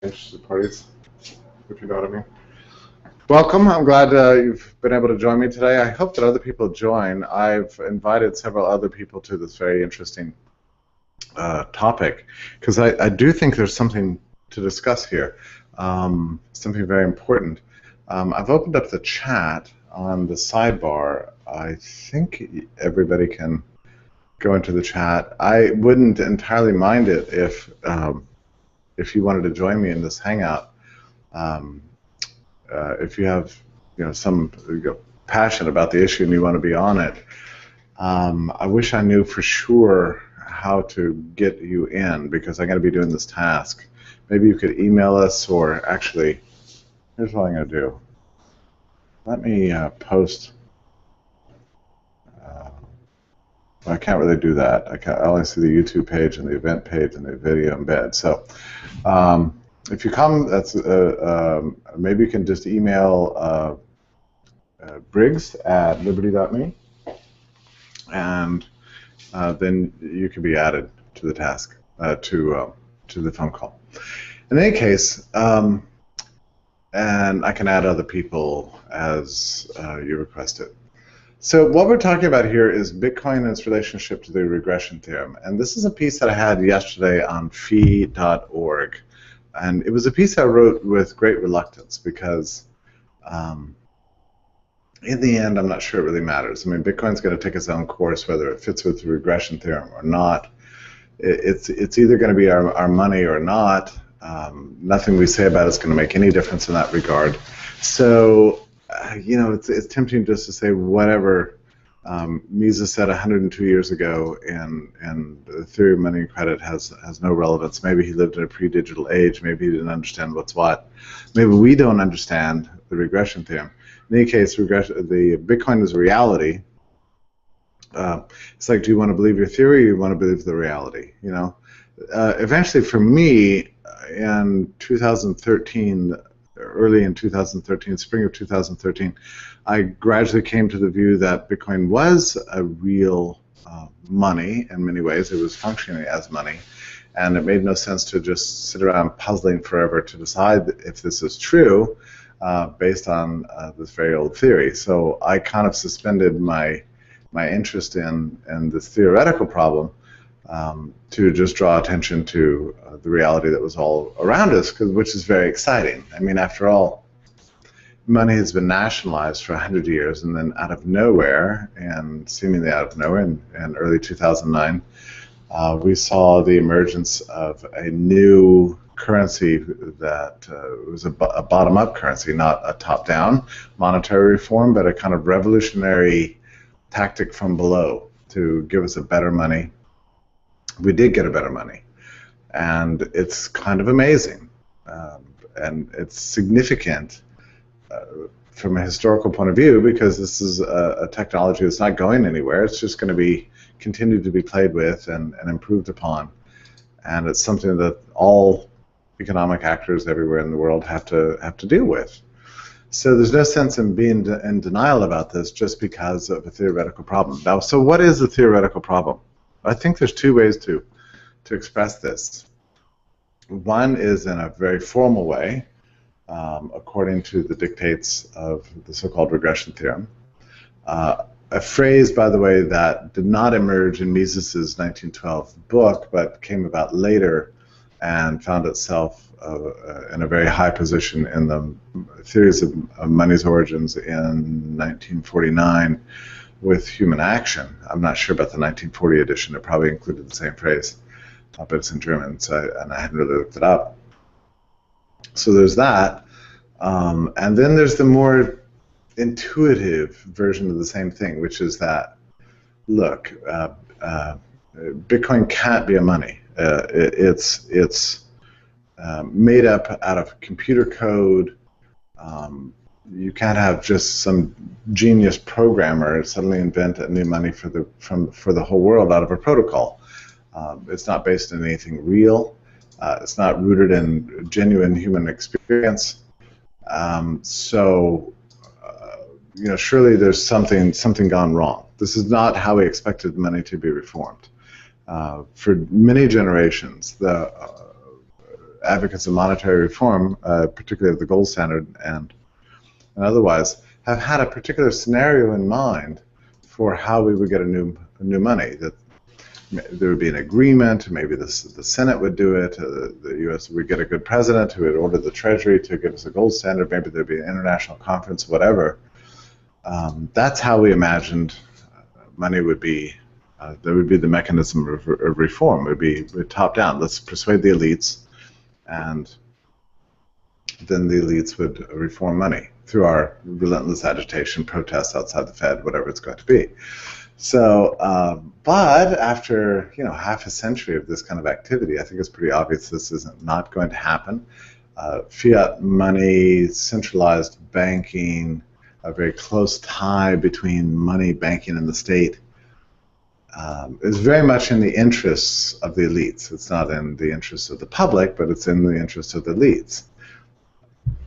interested parties, if you know what I mean. Welcome. I'm glad you've been able to join me today. I hope that other people join. I've invited several other people to this very interesting topic because I do think there's something to discuss here, something very important. I've opened up the chat on the sidebar. I think everybody can go into the chat. I wouldn't entirely mind it if you wanted to join me in this hangout. If you have some passion about the issue and you want to be on it, I wish I knew for sure how to get you in, because I'm going to be doing this task. Maybe you could email us, or actually, here's what I'm going to do. Let me post. Well, I can't really do that. I only see the YouTube page and the event page and the video embed. So if you come, that's maybe you can just email briggs@liberty.me, and then you can be added to the task, to the phone call. In any case, and I can add other people as you request it. So what we're talking about here is Bitcoin and its relationship to the regression theorem. And this is a piece that I had yesterday on fee.org. And it was a piece I wrote with great reluctance because in the end, I'm not sure it really matters. I mean, Bitcoin's going to take its own course, whether it fits with the regression theorem or not. It's either going to be our money or not. Nothing we say about it's going to make any difference in that regard. So, it's tempting just to say whatever Misess said 102 years ago, and the theory of money and credit has no relevance. Maybe he lived in a pre-digital age. Maybe he didn't understand what's what. Maybe we don't understand the regression theorem. In any case, the Bitcoin is a reality. It's like, do you want to believe your theory, or do you want to believe the reality? Eventually, for me, in 2013. Early in 2013, spring of 2013, I gradually came to the view that Bitcoin was a real money in many ways. It was functioning as money, and it made no sense to just sit around puzzling forever to decide if this is true based on this very old theory. So I kind of suspended my interest in this theoretical problem to just draw attention to the reality that was all around us, which is very exciting. I mean, after all, money has been nationalized for 100 years, and then out of nowhere, and seemingly out of nowhere, in early 2009, we saw the emergence of a new currency that was a bottom-up currency, not a top-down monetary reform, but a kind of revolutionary tactic from below to give us a better money. We did get a better money, and it's kind of amazing, and it's significant from a historical point of view, because this is a technology that's not going anywhere. It's just going to be continued to be played with and improved upon, and it's something that all economic actors everywhere in the world have to deal with. So there's no sense in being in denial about this just because of a theoretical problem. Now, so what is a theoretical problem? I think there's two ways to express this. One is in a very formal way, according to the dictates of the so-called regression theorem. A phrase, by the way, that did not emerge in Misess's 1912 book, but came about later and found itself in a very high position in the theories of money's origins in 1949. With human action. I'm not sure about the 1940 edition. It probably included the same phrase, but it's in German, and I hadn't really looked it up. So there's that, and then there's the more intuitive version of the same thing, which is that, look, Bitcoin can't be a money. It's made up out of computer code. You can't have just some genius programmer suddenly invent a new money for the whole world out of a protocol. It's not based on anything real. It's not rooted in genuine human experience. Surely there's something gone wrong. This is not how we expected money to be reformed. For many generations, advocates of monetary reform, particularly of the gold standard and otherwise, have had a particular scenario in mind for how we would get a new money. That there would be an agreement, maybe the Senate would do it, the U.S. would get a good president who would order the Treasury to give us a gold standard, maybe there'd be an international conference, whatever. That's how we imagined money would be. There would be the mechanism of reform. It would be top down. Let's persuade the elites, and then the elites would reform money through our relentless agitation, protests outside the Fed, whatever it's going to be. So, but after half a century of this kind of activity, I think it's pretty obvious this isn't not going to happen. Fiat money, centralized banking, a very close tie between money, banking, and the state is very much in the interests of the elites. It's not in the interests of the public, but it's in the interests of the elites.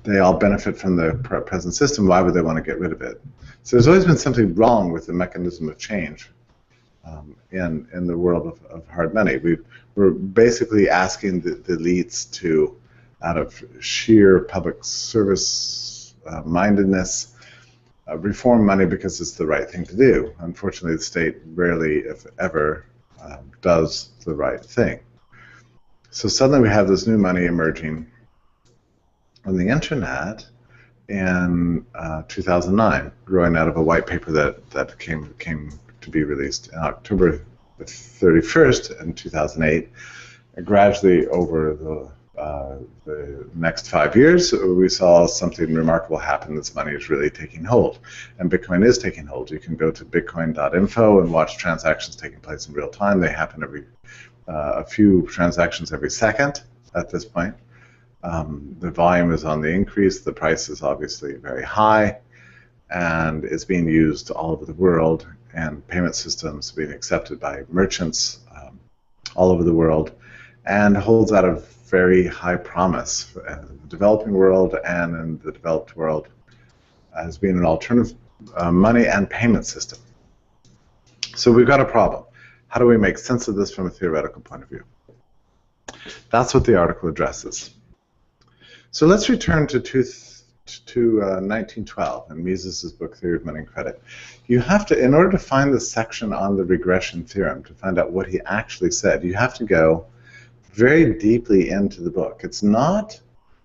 They all benefit from the present system. Why would they want to get rid of it? So there's always been something wrong with the mechanism of change in the world of hard money. We're basically asking the elites to, out of sheer public service mindedness, reform money because it's the right thing to do. Unfortunately, the state rarely, if ever, does the right thing. So suddenly we have this new money emerging on the internet in 2009, growing out of a white paper that came to be released in October 31st in 2008. And gradually over the next 5 years, we saw something remarkable happen. This money is really taking hold, and Bitcoin is taking hold. You can go to bitcoin.info and watch transactions taking place in real time. They happen every a few transactions every second at this point. The volume is on the increase. The price is obviously very high, and it's being used all over the world, and payment systems being accepted by merchants all over the world, and holds out a very high promise in the developing world and in the developed world as being an alternative money and payment system. So we've got a problem. How do we make sense of this from a theoretical point of view? That's what the article addresses. So let's return to 1912 in Misess's book, Theory of Money and Credit. You have to, in order to find the section on the regression theorem, to find out what he actually said, you have to go very deeply into the book. It's not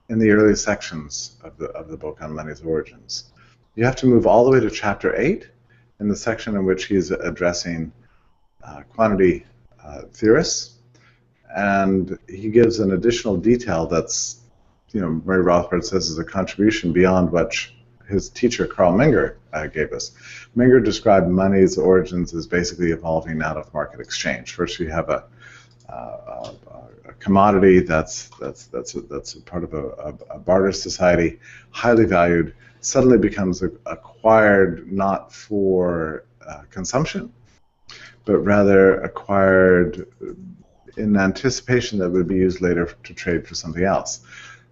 in the early sections of the book on money's origins. You have to move all the way to chapter 8, in the section in which he's addressing quantity theorists, and he gives an additional detail that's, Murray Rothbard says is a contribution beyond what his teacher Carl Menger gave us. Menger described money's origins as basically evolving out of market exchange. First, you have a commodity that's a part of a barter society, highly valued, suddenly becomes acquired not for consumption, but rather acquired in anticipation that it would be used later to trade for something else.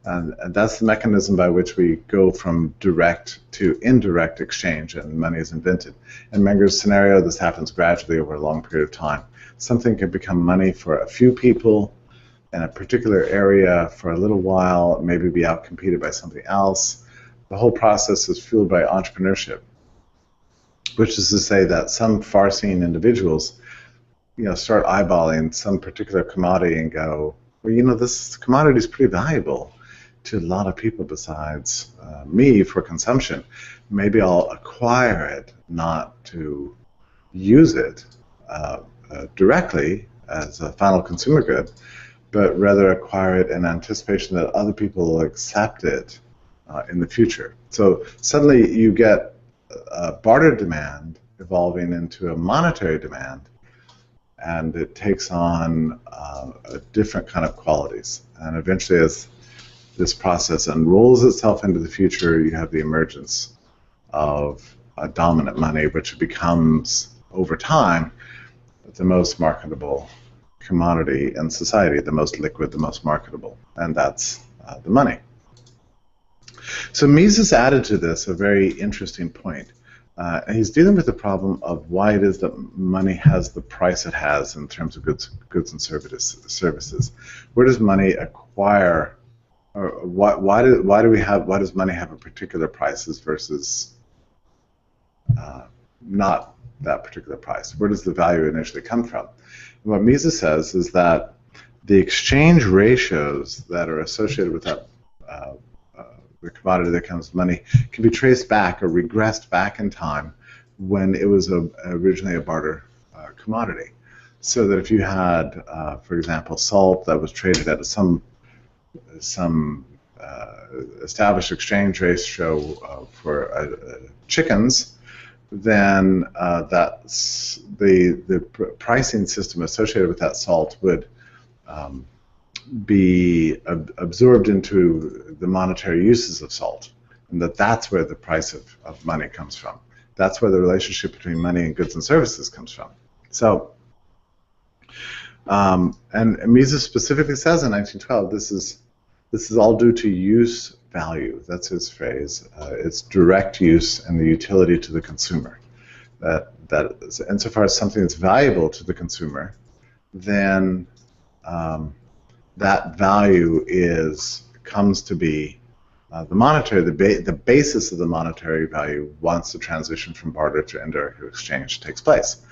And that's the mechanism by which we go from direct to indirect exchange, and money is invented. In Menger's scenario, this happens gradually over a long period of time. Something can become money for a few people in a particular area for a little while, maybe be outcompeted by something else. The whole process is fueled by entrepreneurship, which is to say that some far-seeing individuals, start eyeballing some particular commodity and go, well, this commodity is pretty valuable to a lot of people besides me for consumption. Maybe I'll acquire it not to use it directly as a final consumer good, but rather acquire it in anticipation that other people will accept it in the future. So suddenly you get a barter demand evolving into a monetary demand, and it takes on a different kind of qualities. And eventually, as this process unrolls itself into the future, you have the emergence of a dominant money, which becomes, over time, the most marketable commodity in society, the most liquid, the most marketable, and that's the money. So Mises added to this a very interesting point. And he's dealing with the problem of why it is that money has the price it has in terms of goods and services. Where does money acquire, or why does money have a particular prices versus not that particular price? Where does the value initially come from? And what Misess says is that the exchange ratios that are associated with that the commodity that comes with money can be traced back or regressed back in time when it was originally a barter commodity. So that if you had, for example, salt that was traded at some established exchange ratio for chickens, then that's the pricing system associated with that salt would be absorbed into the monetary uses of salt, and that's where the price of money comes from. That's where the relationship between money and goods and services comes from. So, and Misess specifically says in 1912, this is all due to use value. That's his phrase. It's direct use and the utility to the consumer. That insofar as something is valuable to the consumer, then that value comes to be the monetary, the basis of the monetary value once the transition from barter to indirect exchange takes place.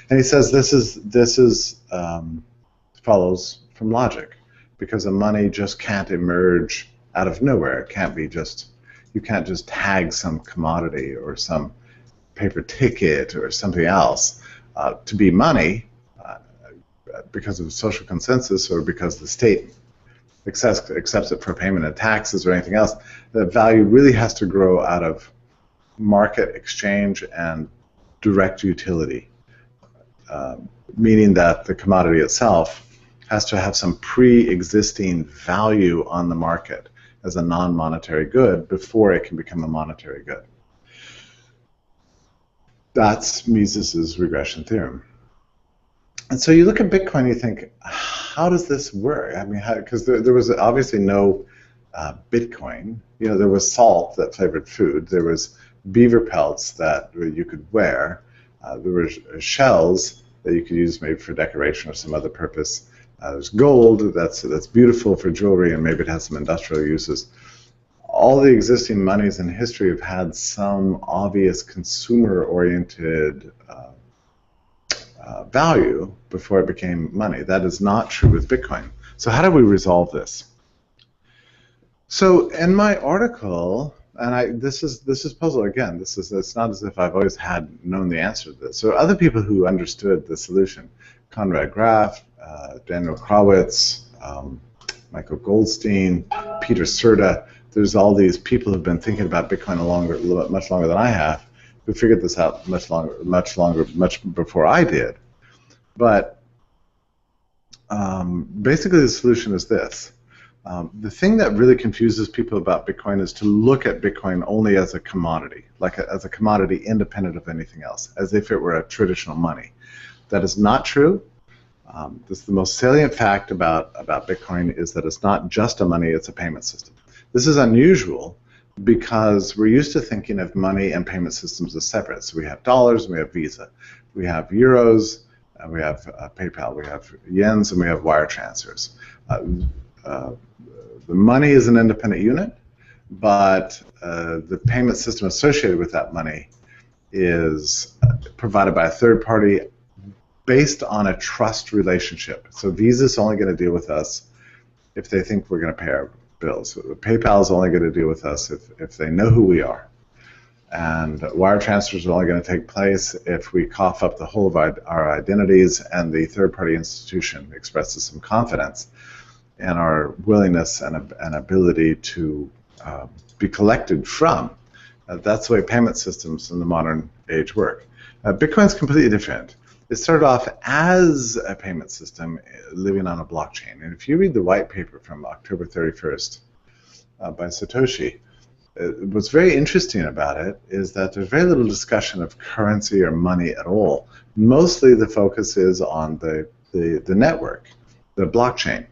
And he says this follows from logic, because the money just can't emerge out of nowhere. It can't be you can't just tag some commodity or some paper ticket or something else to be money because of social consensus or because the state accepts it for payment of taxes or anything else. The value really has to grow out of market exchange and direct utility, meaning that the commodity itself has to have some pre-existing value on the market as a non-monetary good before it can become a monetary good. That's Misess's regression theorem. And so you look at Bitcoin and you think, how does this work? I mean, because there was obviously no Bitcoin. You know, there was salt that flavored food. There was beaver pelts that you could wear. There were shells that you could use maybe for decoration or some other purpose. There's gold that's beautiful for jewelry, and maybe it has some industrial uses. All the existing monies in history have had some obvious consumer-oriented value before it became money. That is not true with Bitcoin. So how do we resolve this? So in my article, and this is puzzle again. It's not as if I've always known the answer to this. So other people who understood the solution, Konrad, Graf, Daniel Krawitz, Michael Goldstein, Peter Šurda. There's all these people who've been thinking about Bitcoin much longer than I have, who figured this out much before I did. But basically the solution is this. The thing that really confuses people about Bitcoin is to look at Bitcoin only as a commodity, as a commodity independent of anything else, as if it were a traditional money. That is not true. This is the most salient fact about Bitcoin, is that it's not just a money, it's a payment system. This is unusual because we're used to thinking of money and payment systems as separate. So we have dollars and we have Visa. We have euros, and we have PayPal. We have yens, and we have wire transfers. The money is an independent unit, but the payment system associated with that money is provided by a third party based on a trust relationship. So Visa is only going to deal with us if they think we're going to pay our bills. PayPal is only going to deal with us if they know who we are. And wire transfers are only going to take place if we cough up the whole of our identities and the third-party institution expresses some confidence in our willingness and ability to be collected from. That's the way payment systems in the modern age work. Bitcoin's completely different. It started off as a payment system living on a blockchain. And if you read the white paper from October 31st by Satoshi, what's very interesting about it is that there's very little discussion of currency or money at all. Mostly the focus is on the network, the blockchain,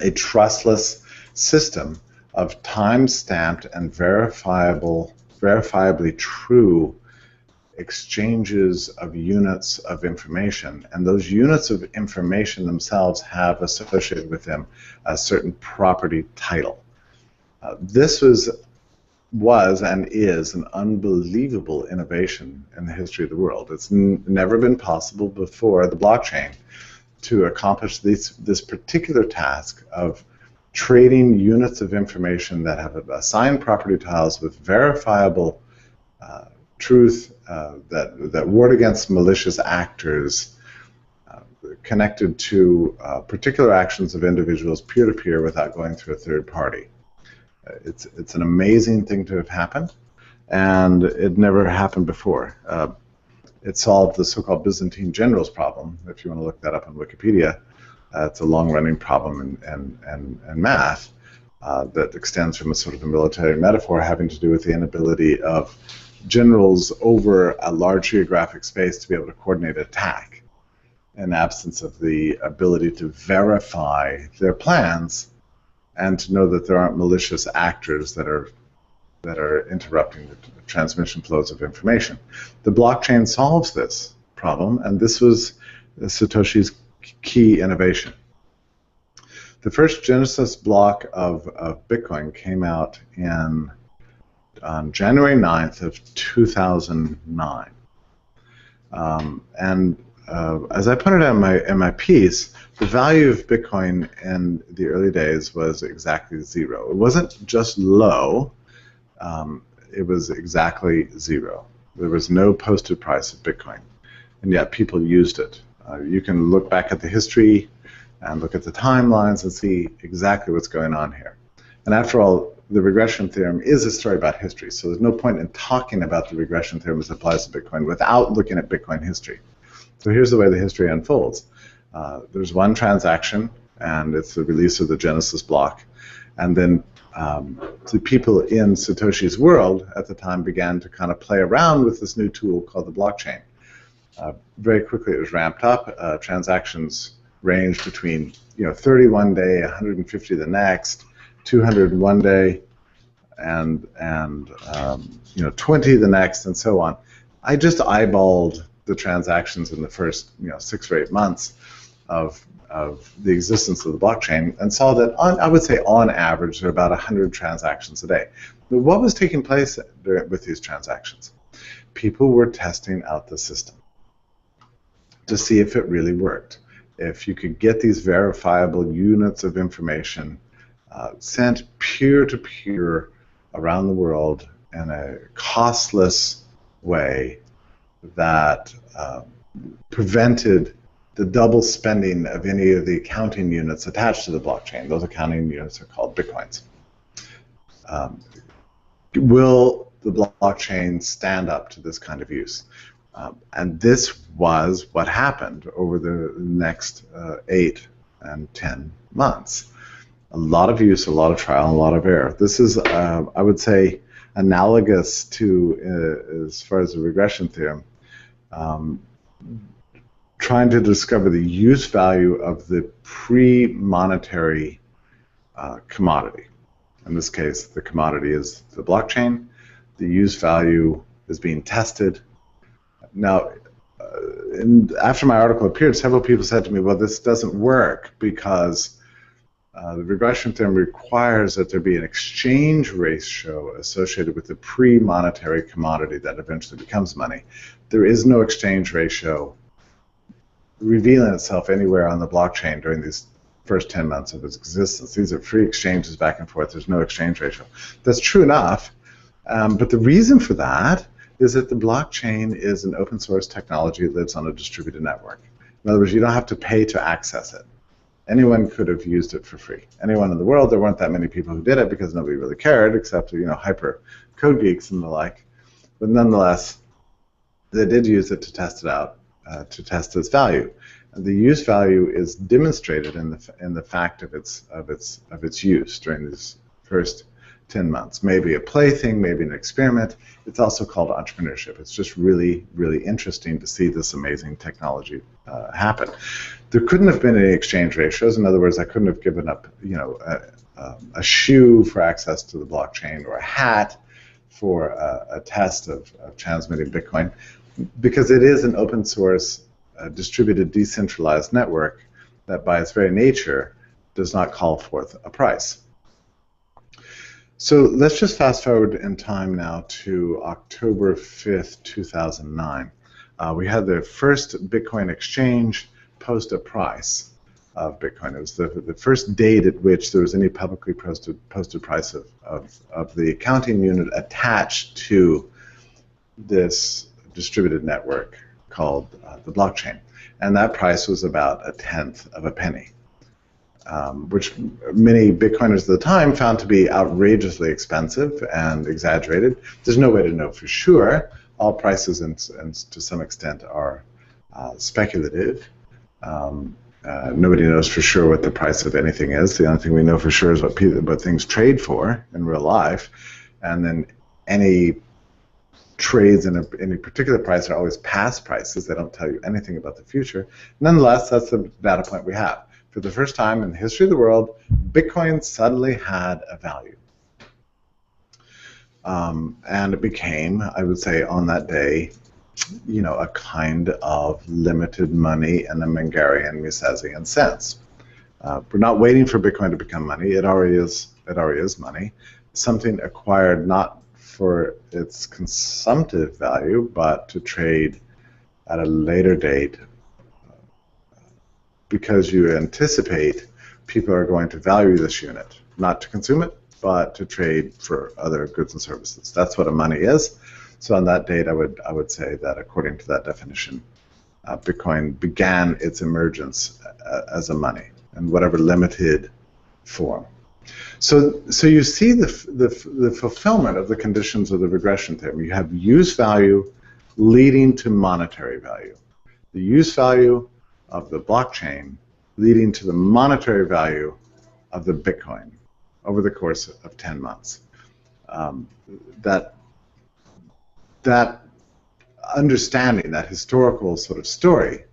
a trustless system of time-stamped and verifiable verifiably true exchanges of units of information, and those units of information themselves have associated with them a certain property title. This was and is an unbelievable innovation in the history of the world. It's never been possible before the blockchain to accomplish this particular task of trading units of information that have assigned property titles with verifiable truth that ward against malicious actors connected to particular actions of individuals peer-to-peer without going through a third party. It's an amazing thing to have happened, and it never happened before. It solved the so-called Byzantine generals problem. If you want to look that up on Wikipedia, it's a long-running problem in math that extends from a sort of a military metaphor having to do with the inability of generals over a large geographic space to be able to coordinate an attack in absence of the ability to verify their plans and to know that there aren't malicious actors that are interrupting the transmission flows of information. The blockchain solves this problem, and this was Satoshi's key innovation. The first Genesis block of Bitcoin came out on January 9th of 2009. As I pointed out in my piece, the value of Bitcoin in the early days was exactly zero. It wasn't just low, it was exactly zero. There was no posted price of Bitcoin, and yet people used it. You can look back at the history and look at the timelines and see exactly what's going on here. And after all, the regression theorem is a story about history, so there's no point in talking about the regression theorem as it applies to Bitcoin without looking at Bitcoin history. So here's the way the history unfolds. There's one transaction, and it's the release of the Genesis block. And then the people in Satoshi's world at the time began to kind of play around with this new tool called the blockchain. Very quickly it was ramped up. Transactions ranged between 30 one day, 150 the next, 200 one day, and 20 the next, and so on. I just eyeballed the transactions in the first 6 or 8 months of the existence of the blockchain and saw that I would say on average there are about 100 transactions a day. But what was taking place with these transactions? People were testing out the system to see if it really worked. If you could get these verifiable units of information sent peer-to-peer around the world in a costless way that prevented the double spending of any of the accounting units attached to the blockchain. Those accounting units are called bitcoins. Will the blockchain stand up to this kind of use? And this was what happened over the next 8 and 10 months. A lot of use, a lot of trial, and a lot of error. This is, I would say, analogous to, as far as the regression theorem, trying to discover the use value of the pre-monetary commodity. In this case, the commodity is the blockchain. The use value is being tested. Now, after my article appeared, several people said to me, well, this doesn't work because the regression theorem requires that there be an exchange ratio associated with the pre-monetary commodity that eventually becomes money. There is no exchange ratio revealing itself anywhere on the blockchain during these first 10 months of its existence. These are free exchanges back and forth. There's no exchange ratio. That's true enough, but the reason for that is that the blockchain is an open source technology that lives on a distributed network. In other words, you don't have to pay to access it. Anyone could have used it for free. Anyone in the world. There weren't that many people who did it because nobody really cared except hyper code geeks and the like. But nonetheless, they did use it to test it out, to test its value. And the use value is demonstrated in the fact of its use during these first 10 months. Maybe a plaything, maybe an experiment. It's also called entrepreneurship. It's just really, really interesting to see this amazing technology happen. There couldn't have been any exchange ratios. In other words, I couldn't have given up, a shoe for access to the blockchain or a hat for a test of transmitting Bitcoin, because it is an open source, distributed, decentralized network that by its very nature does not call forth a price. So let's just fast forward in time now to October 5th, 2009. We had the first Bitcoin exchange post a price of Bitcoin. It was the first date at which there was any publicly posted price of the accounting unit attached to this distributed network called the blockchain. And that price was about 1/10 of a penny, which many Bitcoiners at the time found to be outrageously expensive and exaggerated. There's no way to know for sure. All prices, and to some extent, are speculative. Nobody knows for sure what the price of anything is. The only thing we know for sure is what things trade for in real life, and then any trades in any particular price are always past prices. They don't tell you anything about the future. Nonetheless, that's the data point we have. For the first time in the history of the world, Bitcoin suddenly had a value. And it became, I would say, on that day, you know, a kind of limited money in a Mengerian, Misessian sense. We're not waiting for Bitcoin to become money. It already is money. Something acquired not for its consumptive value, but to trade at a later date, because you anticipate people are going to value this unit, not to consume it, but to trade for other goods and services. That's what a money is. So on that date, I would say that according to that definition, Bitcoin began its emergence as a money in whatever limited form. So you see the fulfillment of the conditions of the regression theorem. You have use value leading to monetary value. The use value of the blockchain leading to the monetary value of the Bitcoin over the course of 10 months. That understanding, that historical sort of story,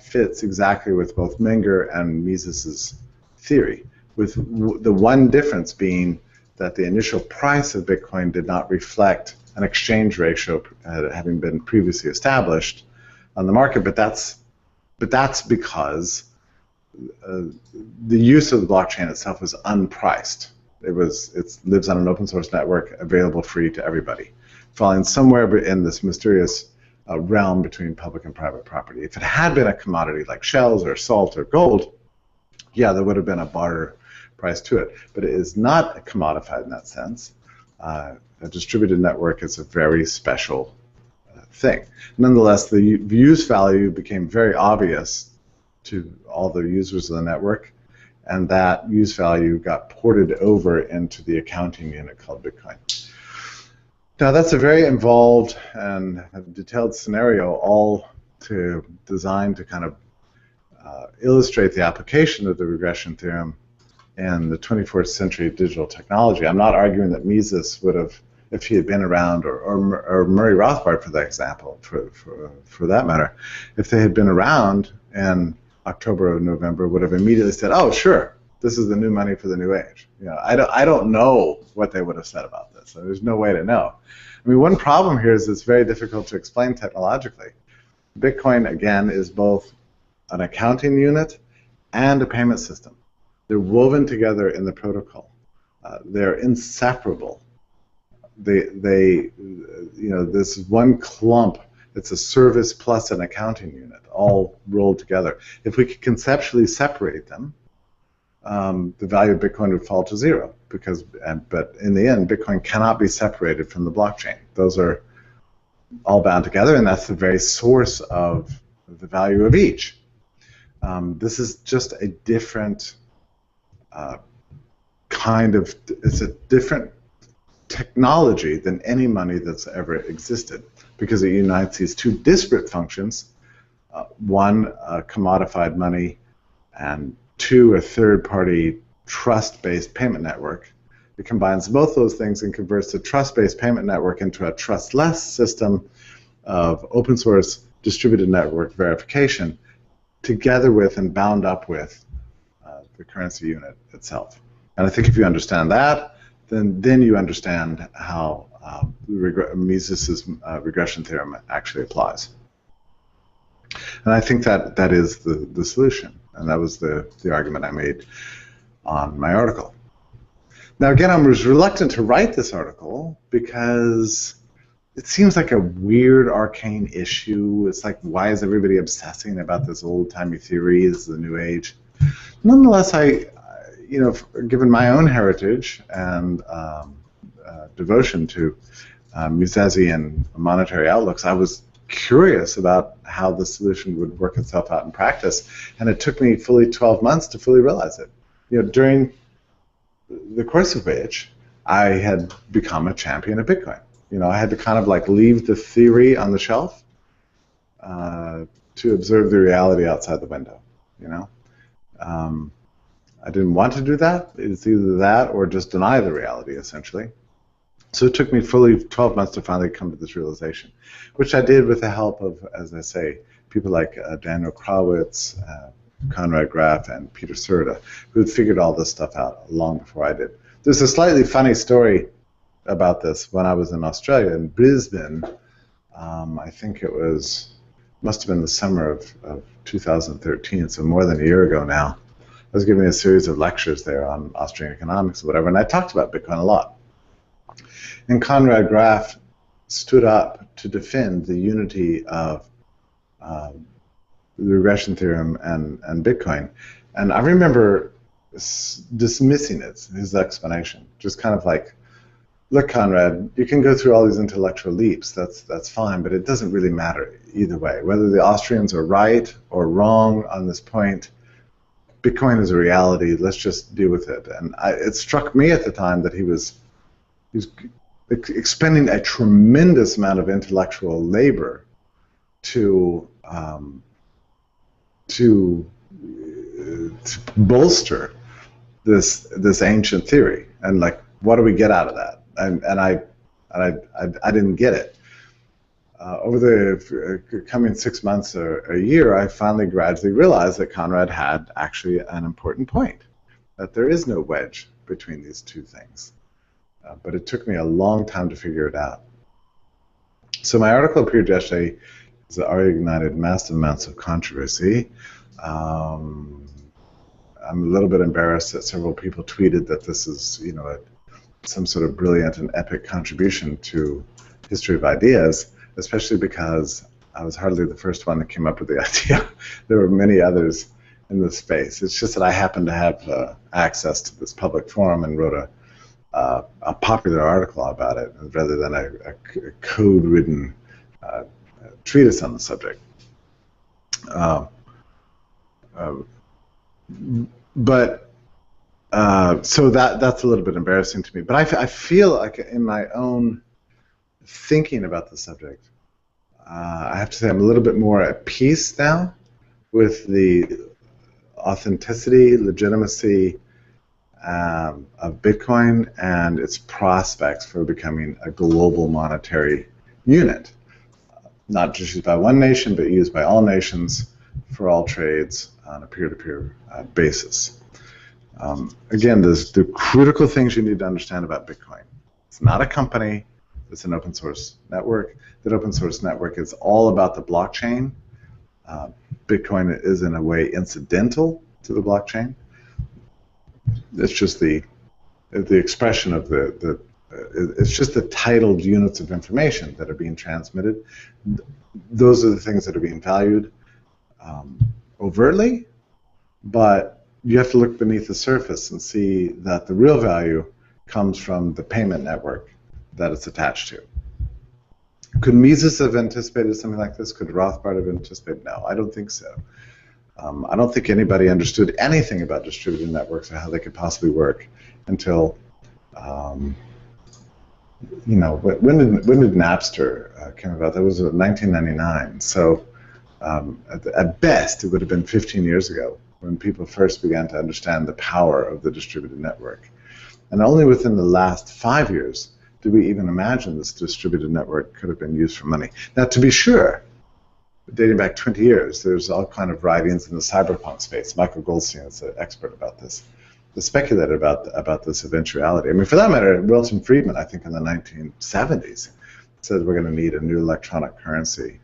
fits exactly with both Menger and Misess's theory, with the one difference being that the initial price of Bitcoin did not reflect an exchange ratio having been previously established on the market, but that's because the use of the blockchain itself was unpriced. It lives on an open source network, available free to everybody, falling somewhere in this mysterious realm between public and private property. If it had been a commodity like shells or salt or gold, yeah, there would have been a barter price to it. But it is not commodified in that sense. A distributed network is a very special thing. Nonetheless, the use value became very obvious to all the users of the network, and that use value got ported over into the accounting unit called Bitcoin. Now, that's a very involved and detailed scenario, all designed to kind of illustrate the application of the regression theorem in the 21st century digital technology. I'm not arguing that Misess would have, if he had been around, or Murray Rothbard, for that example, for that matter, if they had been around in October or November, would have immediately said, "Oh, sure, this is the new money for the new age." You know, I don't know what they would have said about this. So there's no way to know. I mean, one problem here is it's very difficult to explain technologically. Bitcoin, again, is both an accounting unit and a payment system. They're woven together in the protocol. They're inseparable. You know, this one clump, it's a service plus an accounting unit, all rolled together. If we could conceptually separate them, the value of Bitcoin would fall to zero, but in the end, Bitcoin cannot be separated from the blockchain. Those are all bound together, and that's the very source of the value of each. This is just a different it's a different technology than any money that's ever existed, because it unites these two disparate functions, one, commodified money, and two, a third-party trust-based payment network. It combines both those things and converts the trust-based payment network into a trustless system of open-source distributed network verification, together with and bound up with the currency unit itself. And I think if you understand that, then you understand how Misess's regression theorem actually applies. And I think that is the solution, and that was the argument I made on my article. Now again, I was reluctant to write this article because it seems like a weird, arcane issue. It's like, why is everybody obsessing about this old-timey theory? This is the new age. Nonetheless, given my own heritage and devotion to Misessian monetary outlooks, I was curious about how the solution would work itself out in practice, and it took me fully 12 months to fully realize it. During the course of which I had become a champion of Bitcoin. I had to kind of like leave the theory on the shelf to observe the reality outside the window. I didn't want to do that. It's either that or just deny the reality, essentially. So it took me fully 12 months to finally come to this realization, which I did with the help of, as I say, people like Daniel Krawitz, Konrad, Graf, and Peter Šurda, who had figured all this stuff out long before I did. There's a slightly funny story about this. When I was in Australia, in Brisbane, I think must have been the summer of 2013, so more than a year ago now. I was giving a series of lectures there on Austrian economics or whatever, and I talked about Bitcoin a lot. And Konrad Graf stood up to defend the unity of the regression theorem and Bitcoin. And I remember dismissing his explanation, just kind of like, look, Konrad, you can go through all these intellectual leaps, that's fine, but it doesn't really matter either way. Whether the Austrians are right or wrong on this point, Bitcoin is a reality, let's just deal with it. And it struck me at the time that he was expending a tremendous amount of intellectual labor to bolster this ancient theory, and like, what do we get out of that? And I didn't get it. Over the coming 6 months or a year, I finally gradually realized that Konrad had actually an important point, that there is no wedge between these two things. But it took me a long time to figure it out. So my article appeared yesterday. It already ignited massive amounts of controversy. I'm a little bit embarrassed that several people tweeted that this is, some sort of brilliant and epic contribution to history of ideas, especially because I was hardly the first one that came up with the idea. There were many others in this space. It's just that I happened to have access to this public forum and wrote a popular article about it rather than a code-ridden treatise on the subject. So that's a little bit embarrassing to me. But I feel like in my own thinking about the subject, I have to say I'm a little bit more at peace now with the authenticity, legitimacy of Bitcoin and its prospects for becoming a global monetary unit. Not just used by one nation, but used by all nations for all trades on a peer-to-peer basis. Again, there's the critical things you need to understand about Bitcoin. It's not a company, it's an open source network. That open source network is all about the blockchain. Bitcoin is in a way incidental to the blockchain. It's just the expression of it's just the titled units of information that are being transmitted. Those are the things that are being valued overtly, but you have to look beneath the surface and see that the real value comes from the payment network that it's attached to. Could Misess have anticipated something like this? Could Rothbard have anticipated? No, I don't think so. I don't think anybody understood anything about distributed networks or how they could possibly work until, when did Napster come about? That was 1999. So at best, it would have been 15 years ago when people first began to understand the power of the distributed network. And only within the last 5 years did we even imagine this distributed network could have been used for money. Now, to be sure, dating back 20 years, there's all kind of writings in the cyberpunk space. Michael Goldstein is an expert about this. speculated about this eventuality. I mean, for that matter, Milton Friedman, I think in the 1970s, said we're going to need a new electronic currency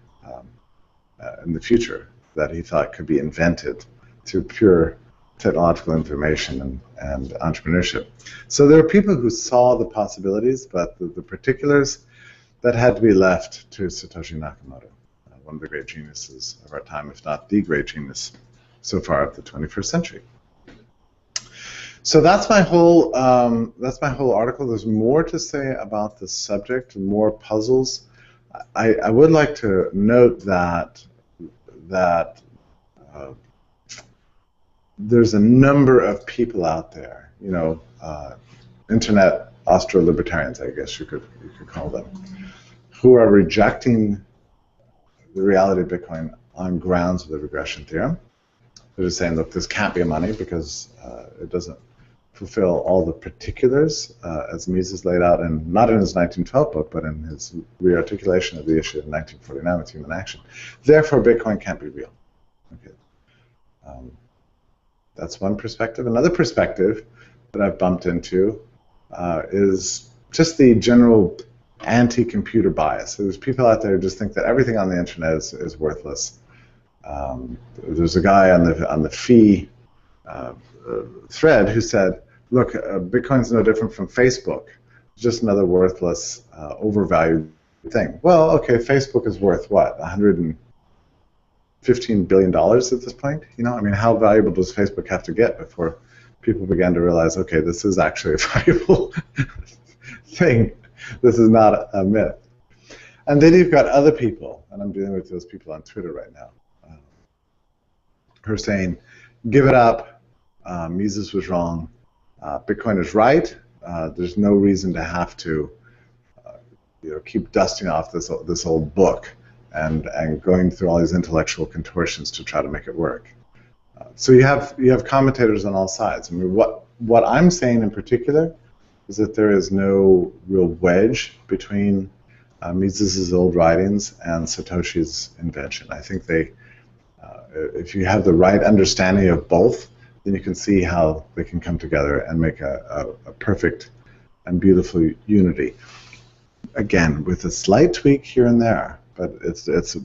in the future that he thought could be invented through pure technological information and entrepreneurship. So there are people who saw the possibilities, but the particulars, that had to be left to Satoshi Nakamoto, one of the great geniuses of our time, if not the great genius so far of the 21st century. So that's my whole article. There's more to say about the subject, more puzzles. I would like to note that there's a number of people out there, you know, internet Austro-libertarians, I guess you could call them, who are rejecting the reality of Bitcoin on grounds of the regression theorem. They're just saying, look, this can't be money because it doesn't fulfill all the particulars as Misess laid out, and not in his 1912 book, but in his rearticulation of the issue in 1949 with Human Action. Therefore, Bitcoin can't be real. Okay. That's one perspective. Another perspective that I've bumped into is just the general anti-computer bias. There's people out there who just think that everything on the internet is worthless. There's a guy on the fee thread who said, look, Bitcoin's no different from Facebook. It's just another worthless, overvalued thing. Well, okay, Facebook is worth what, $115 billion at this point? You know, I mean, how valuable does Facebook have to get before people began to realize, okay, this is actually a valuable thing. This is not a myth. And then you've got other people, and I'm dealing with those people on Twitter right now, who are saying, give it up, Misess was wrong, Bitcoin is right, there's no reason to have to keep dusting off this old book and going through all these intellectual contortions to try to make it work. So you have commentators on all sides. I mean, what I'm saying in particular is that there is no real wedge between Misess's old writings and Satoshi's invention. I think if you have the right understanding of both, then you can see how they can come together and make a perfect and beautiful unity. Again, with a slight tweak here and there, but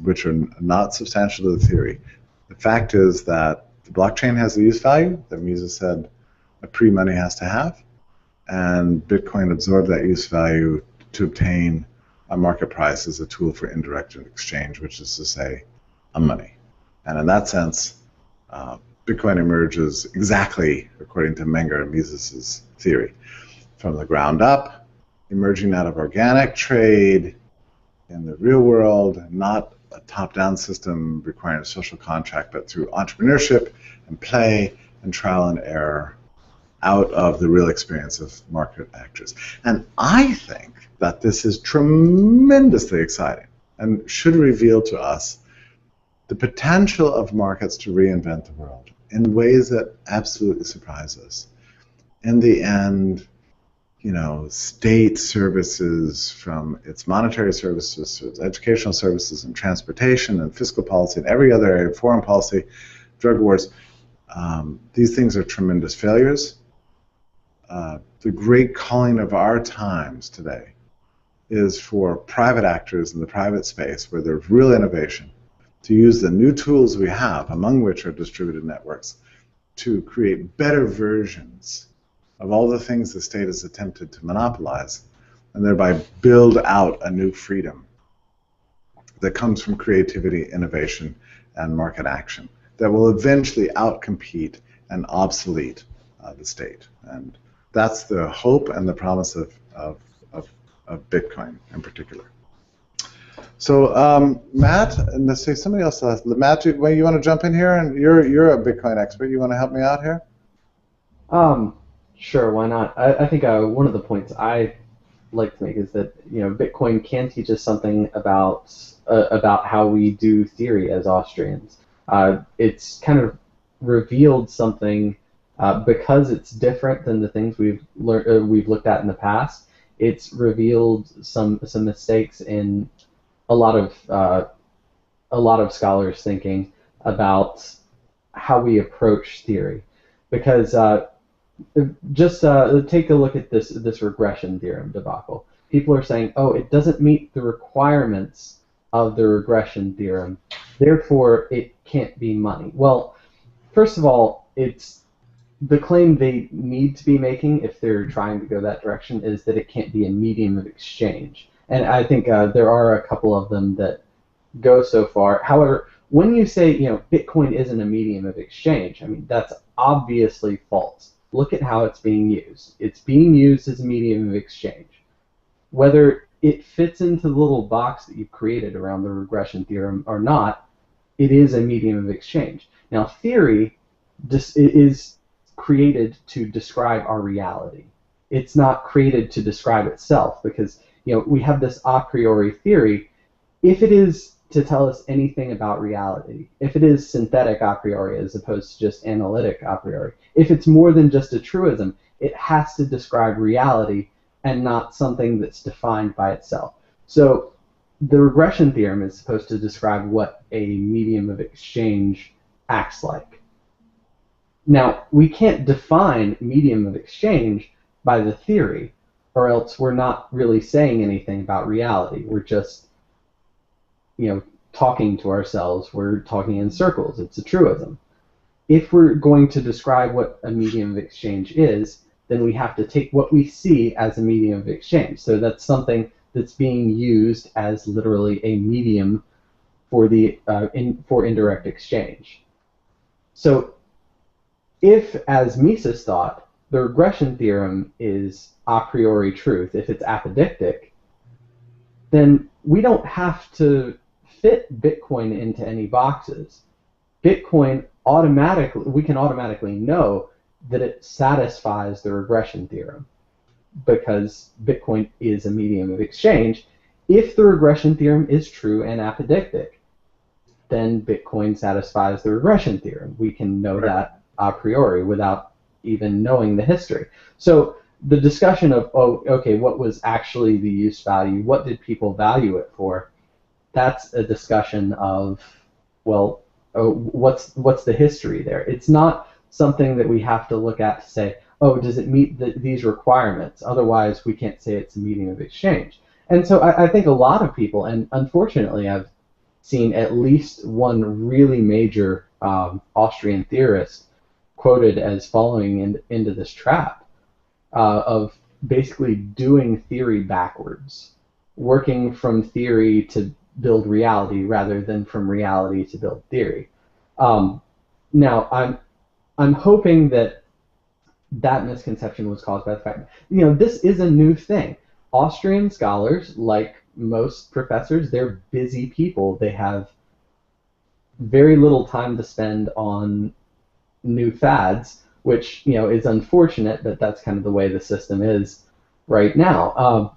which are not substantial to the theory. The fact is that the blockchain has a use value that Misess said a pre-money has to have, and Bitcoin absorbed that use value to obtain a market price as a tool for indirect exchange, which is to say, a money. And in that sense, Bitcoin emerges exactly according to Menger and Misess's theory, from the ground up, emerging out of organic trade in the real world, not a top-down system requiring a social contract, but through entrepreneurship and play and trial and error out of the real experience of market actors. And I think that this is tremendously exciting and should reveal to us the potential of markets to reinvent the world in ways that absolutely surprise us. In the end, state services, from its monetary services to its educational services and transportation and fiscal policy and every other area, foreign policy, drug wars, these things are tremendous failures. The great calling of our times today is for private actors in the private space where there's real innovation to use the new tools we have, among which are distributed networks, to create better versions of all the things the state has attempted to monopolize, and thereby build out a new freedom that comes from creativity, innovation, and market action that will eventually outcompete and obsolete the state. And that's the hope and the promise of Bitcoin in particular. So Matt, and let's see, somebody else. Matt, you want to jump in here? And you're a Bitcoin expert. You want to help me out here? Sure, why not? I think one of the points I like to make is that Bitcoin can teach us something about how we do theory as Austrians. It's kind of revealed something because it's different than the things we've looked at in the past. It's revealed some mistakes in a lot of scholars' thinking about how we approach theory, because Just take a look at this regression theorem debacle. People are saying, oh, it doesn't meet the requirements of the regression theorem, therefore it can't be money. Well, first of all, it's the claim they need to be making if they're trying to go that direction is that it can't be a medium of exchange. And I think there are a couple of them that go so far. However, when you say, Bitcoin isn't a medium of exchange, I mean, that's obviously false. Look at how it's being used. It's being used as a medium of exchange. Whether it fits into the little box that you've created around the regression theorem or not, it is a medium of exchange. Now, theory is created to describe our reality. It's not created to describe itself because we have this a priori theory. If it is to tell us anything about reality, if it is synthetic a priori as opposed to just analytic a priori, if it's more than just a truism, it has to describe reality and not something that's defined by itself. So the regression theorem is supposed to describe what a medium of exchange acts like. Now, we can't define medium of exchange by the theory, or else we're not really saying anything about reality. We're just, talking to ourselves. We're talking in circles. It's a truism. If we're going to describe what a medium of exchange is, then we have to take what we see as a medium of exchange. So that's something that's being used as literally a medium for for indirect exchange. So if, as Misess thought, the regression theorem is a priori truth, if it's apodictic, then we don't have to fit Bitcoin into any boxes. Bitcoin we can automatically know that it satisfies the regression theorem because Bitcoin is a medium of exchange. If the regression theorem is true and apodictic, then Bitcoin satisfies the regression theorem. We can know that a priori without even knowing the history. So the discussion of, what was actually the use value? What did people value it for? That's a discussion of, what's the history there? It's not something that we have to look at to say, does it meet these requirements? Otherwise, we can't say it's a medium of exchange. And so I think a lot of people, and unfortunately I've seen at least one really major Austrian theorist quoted as falling into this trap of basically doing theory backwards, working from theory to build reality rather than from reality to build theory. Now, I'm hoping that misconception was caused by the fact this is a new thing. Austrian scholars, like most professors, they're busy people. They have very little time to spend on new fads, which is unfortunate, but that's kind of the way the system is right now.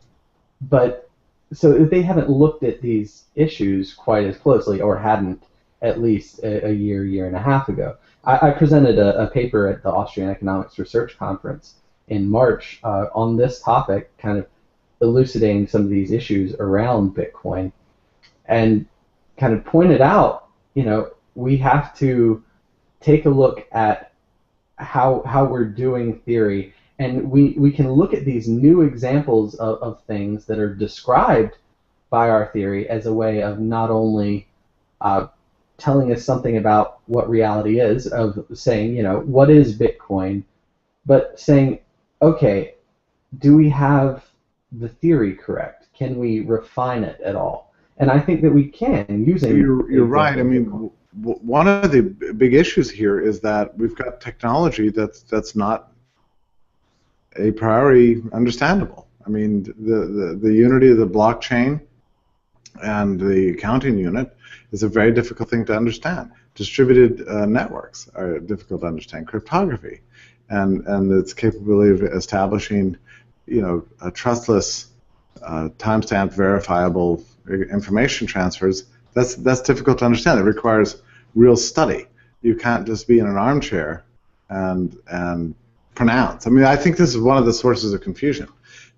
But so they haven't looked at these issues quite as closely, or hadn't at least a year and a half ago. I presented a paper at the Austrian Economics Research Conference in March on this topic, kind of elucidating some of these issues around Bitcoin, and kind of pointed out, we have to take a look at how we're doing theory, and we can look at these new examples of things that are described by our theory as a way of not only telling us something about what reality is, of saying, what is Bitcoin, but saying, okay, do we have the theory correct? Can we refine it at all? And I think that we can, using... You're right. I mean, one of the big issues here is that we've got technology that's not a priori understandable. I mean, the unity of the blockchain and the accounting unit is a very difficult thing to understand. Distributed networks are difficult to understand. Cryptography and its capability of establishing, a trustless, timestamp verifiable information transfers, that's difficult to understand. It requires real study. You can't just be in an armchair and pronounce. I mean, I think this is one of the sources of confusion.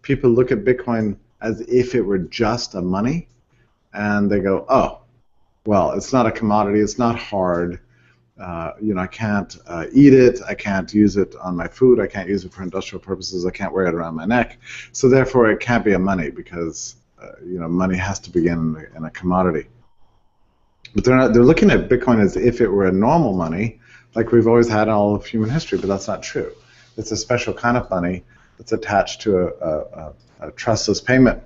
People look at Bitcoin as if it were just a money, and they go, oh, well, it's not a commodity, it's not hard, I can't eat it, I can't use it on my food, I can't use it for industrial purposes, I can't wear it around my neck. So therefore, it can't be a money because money has to begin in a commodity. But they're looking at Bitcoin as if it were a normal money, like we've always had in all of human history, but that's not true. It's a special kind of money that's attached to a trustless payment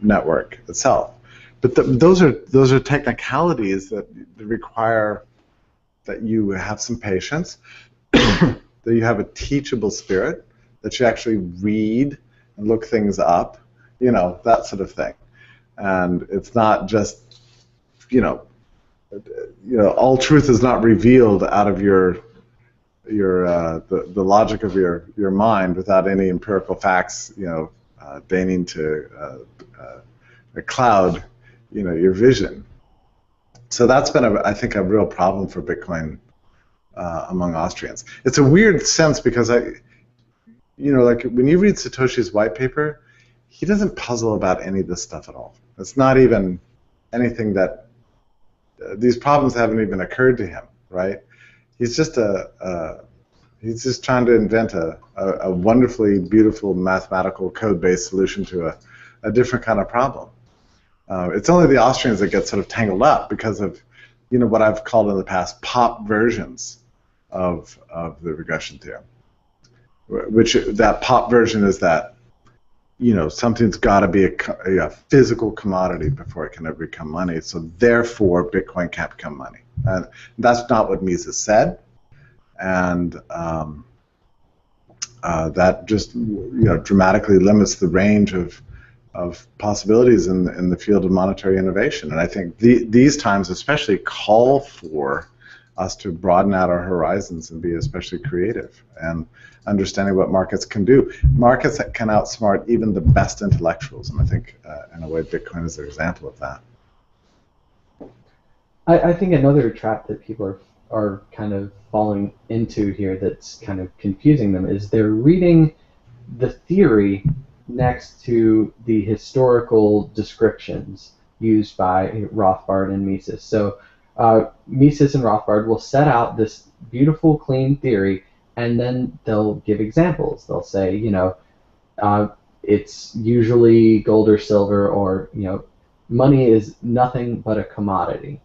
network itself. But those are technicalities that require that you have some patience, that you have a teachable spirit, that you actually read and look things up, that sort of thing. And it's not just, all truth is not revealed out of the logic of your mind without any empirical facts, deigning to cloud, your vision. So that's been, I think, a real problem for Bitcoin among Austrians. It's a weird sense because like when you read Satoshi's white paper, he doesn't puzzle about any of this stuff at all. It's not even anything that these problems haven't even occurred to him, right? He's just he's just trying to invent a wonderfully beautiful mathematical code-based solution to a different kind of problem. It's only the Austrians that get sort of tangled up because of, what I've called in the past pop versions of the regression theorem. Which that pop version is that, something's got to be a physical commodity before it can ever become money. So therefore, Bitcoin can't become money. And that's not what Misess said. And that just, dramatically limits the range of possibilities in the field of monetary innovation. And I think these times especially call for us to broaden out our horizons and be especially creative and understanding what markets can do. Markets that can outsmart even the best intellectuals, and I think in a way Bitcoin is an example of that. I think another trap that people are kind of falling into here that's kind of confusing them is they're reading the theory next to the historical descriptions used by Rothbard and Misess. So Misess and Rothbard will set out this beautiful, clean theory, and then they'll give examples. They'll say, it's usually gold or silver, or, money is nothing but a commodity.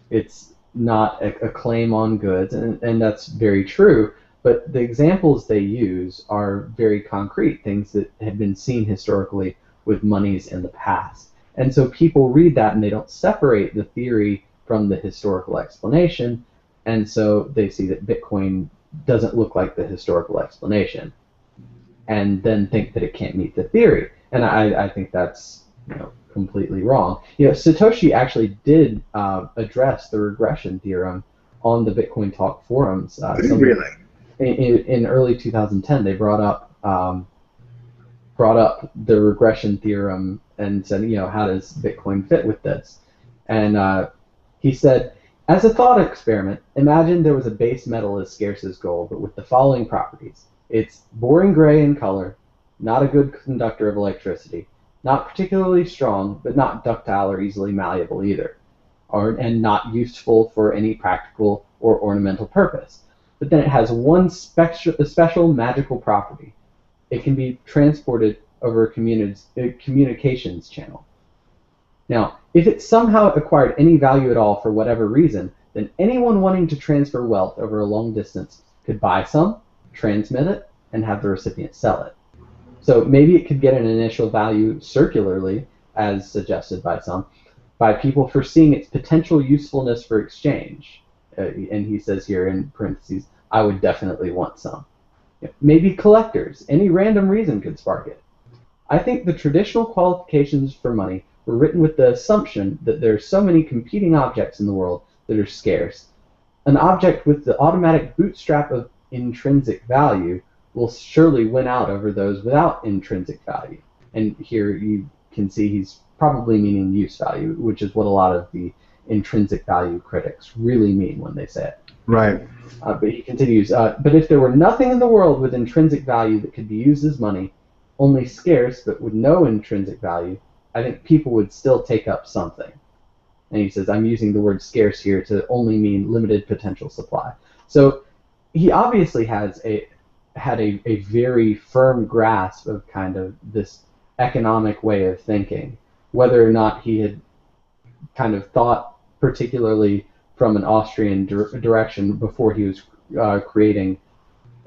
It's not a claim on goods, and that's very true. But the examples they use are very concrete, things that have been seen historically with monies in the past. And so people read that and they don't separate the theory from the historical explanation, and so they see that Bitcoin doesn't look like the historical explanation, and then think that it can't meet the theory. And I think that's completely wrong. Satoshi actually did address the regression theorem on the Bitcoin Talk forums. Really? In early 2010, they brought up the regression theorem and said, how does Bitcoin fit with this? And he said, as a thought experiment, imagine there was a base metal as scarce as gold, but with the following properties. It's boring gray in color, not a good conductor of electricity, not particularly strong, but not ductile or easily malleable either, and not useful for any practical or ornamental purpose. But then it has one special magical property. It can be transported over a communications channel. Now, if it somehow acquired any value at all for whatever reason, then anyone wanting to transfer wealth over a long distance could buy some, transmit it, and have the recipient sell it. So maybe it could get an initial value circularly, as suggested by some, by people foreseeing its potential usefulness for exchange. And he says here in parentheses, I would definitely want some. Maybe collectors, any random reason could spark it. I think the traditional qualifications for money were written with the assumption that there are so many competing objects in the world that are scarce. An object with the automatic bootstrap of intrinsic value will surely win out over those without intrinsic value. And here you can see he's probably meaning use value, which is what a lot of the intrinsic value critics really mean when they say it. Right. But he continues, but if there were nothing in the world with intrinsic value that could be used as money, only scarce but with no intrinsic value, I think people would still take up something. And he says, I'm using the word scarce here to only mean limited potential supply. So he obviously had a very firm grasp of kind of this economic way of thinking. Whether or not he had kind of thought particularly from an Austrian direction before he was creating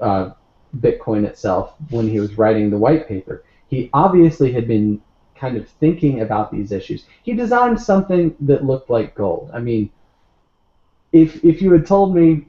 Bitcoin itself, when he was writing the white paper, he obviously had been kind of thinking about these issues. He designed something that looked like gold. I mean, if you had told me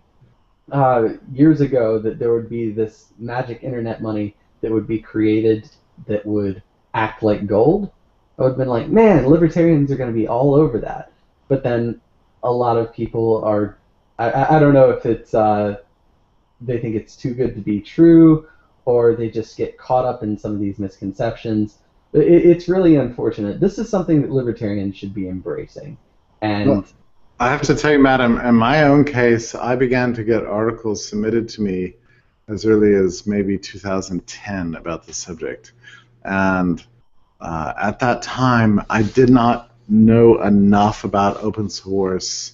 years ago that there would be this magic internet money that would be created that would act like gold, I would have been like, man, libertarians are going to be all over that. But then a lot of people are, I don't know if it's, they think it's too good to be true, or they just get caught up in some of these misconceptions. It's really unfortunate. This is something that libertarians should be embracing. And well, I have to tell you, Madam, in my own case, I began to get articles submitted to me as early as maybe 2010 about the subject. And at that time, I did not know enough about open source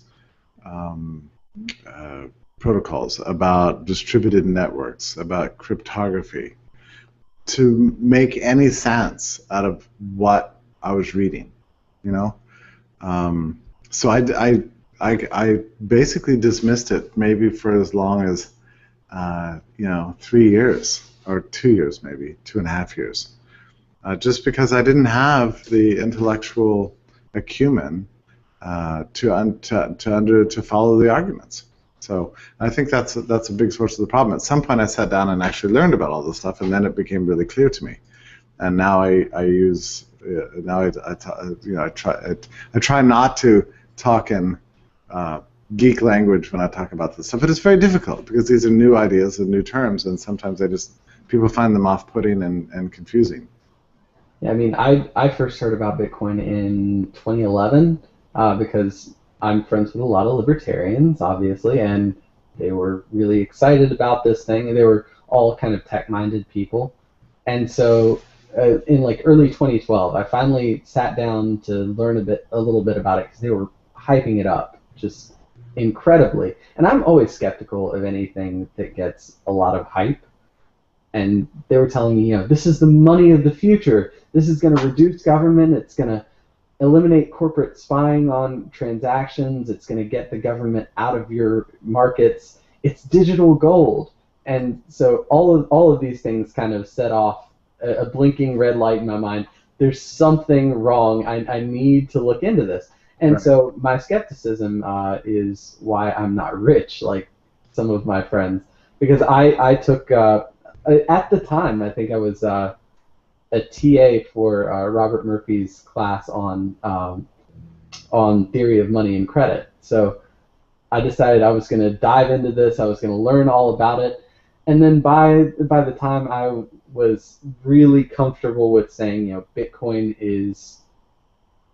protocols, about distributed networks, about cryptography, to make any sense out of what I was reading, you know. So I basically dismissed it maybe for as long as 3 years or 2 years, maybe 2.5 years, just because I didn't have the intellectual acumen to follow the arguments. So I think that's a big source of the problem. At some point, I sat down and actually learned about all this stuff, and then it became really clear to me. And now I try not to talk in geek language when I talk about this stuff, but it's very difficult because these are new ideas and new terms, and sometimes people find them off-putting and confusing. yeah, I mean, I first heard about Bitcoin in 2011 because I'm friends with a lot of libertarians, obviously, and they were really excited about this thing, and they were all kind of tech-minded people. And so in like early 2012, I finally sat down to learn a little bit about it because they were hyping it up just incredibly. And I'm always skeptical of anything that gets a lot of hype. And they were telling me, this is the money of the future. This is going to reduce government. It's going to eliminate corporate spying on transactions. It's going to get the government out of your markets. It's digital gold. And so all of these things kind of set off a blinking red light in my mind. There's something wrong. I need to look into this. And right. So my skepticism is why I'm not rich like some of my friends. Because I took, at the time, I think I was a TA for Robert Murphy's class on theory of money and credit. So I decided I was going to dive into this. I was going to learn all about it. And then by the time I was really comfortable with saying, Bitcoin is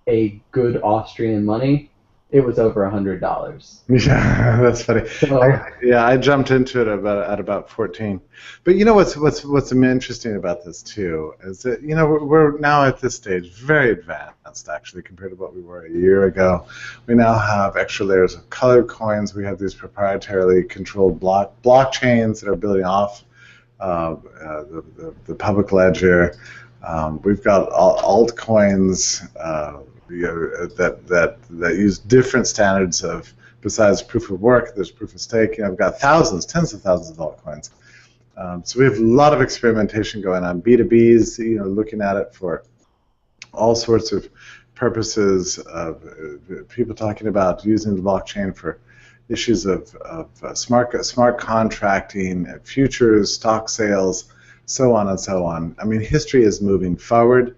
a good Austrian money, it was over $100. Yeah, that's funny. So, I jumped into it at about 14. But what's interesting about this too is that we're now at this stage very advanced actually compared to what we were a year ago. We now have extra layers of colored coins. We have these proprietarily controlled blockchains that are building off the public ledger. We've got altcoins. That use different standards of, besides proof of work, there's proof of stake. I've got tens of thousands of altcoins. So we have a lot of experimentation going on. B2Bs, looking at it for all sorts of purposes. People talking about using the blockchain for issues of smart contracting, futures, stock sales, so on and so on. I mean, history is moving forward.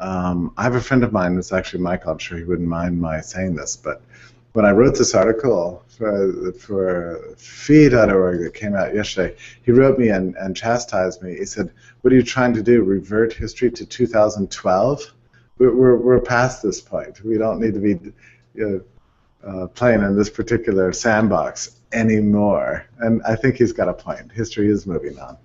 I have a friend of mine, it's actually Michael, I'm sure he wouldn't mind my saying this, but when I wrote this article for Fee.org that came out yesterday, he wrote me and chastised me. He said, what are you trying to do, revert history to 2012? We're past this point. We don't need to be playing in this particular sandbox anymore. And I think he's got a point. History is moving on.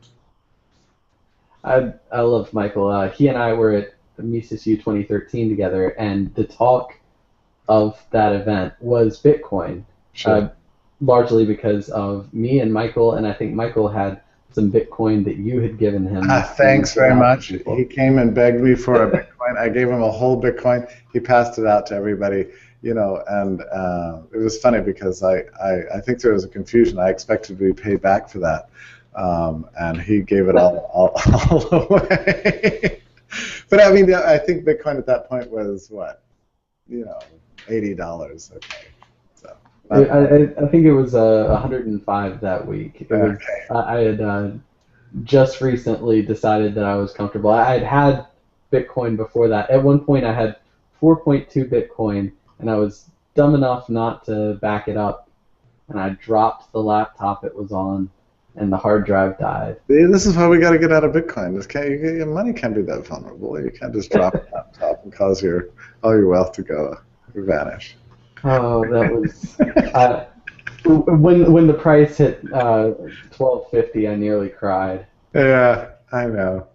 I love Michael. He and I were at Misess 2013 together, and the talk of that event was Bitcoin, Sure. largely because of me and Michael, and I think Michael had some Bitcoin that you had given him to Thanks give very out to much. people. He came and begged me for a Bitcoin. I gave him a whole Bitcoin. He passed it out to everybody, and it was funny because I think there was a confusion. I expected to be paid back for that, and he gave it all away. But I mean, I think Bitcoin at that point was what, $80. Okay, so. I think it was 105 that week. It was Okay. I had just recently decided that I was comfortable. I had had Bitcoin before that. At one point, I had 4.2 Bitcoin, and I was dumb enough not to back it up, and I dropped the laptop it was on, and the hard drive died. See, this is why we got to get out of Bitcoin. Your money can't be that vulnerable. You can't just drop a laptop and cause all your wealth to go vanish. Oh, that was when the price hit 12.50, I nearly cried. Yeah, I know.